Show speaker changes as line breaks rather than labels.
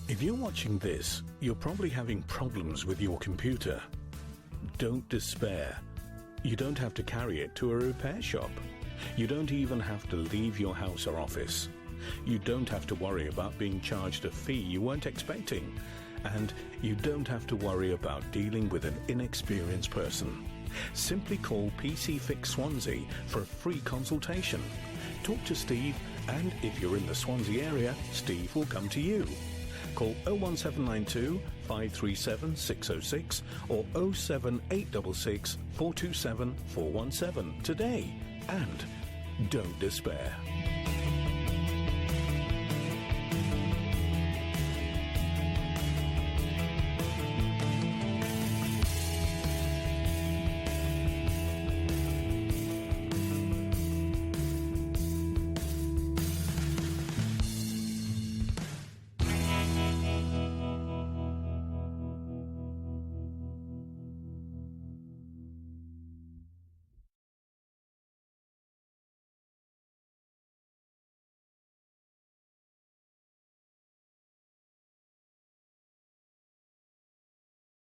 If you're watching this, you're probably having problems with your computer. Don't despair. You don't have to carry it to a repair shop. You don't even have to leave your house or office. You don't have to worry about being charged a fee you weren't expecting. And you don't have to worry about dealing with an inexperienced person. Simply call PC Fix Swansea for a free consultation. Talk to Steve, and if you're in the Swansea area, Steve will come to you. Call 01792 537 606 or 07866 427 417 today, and don't despair.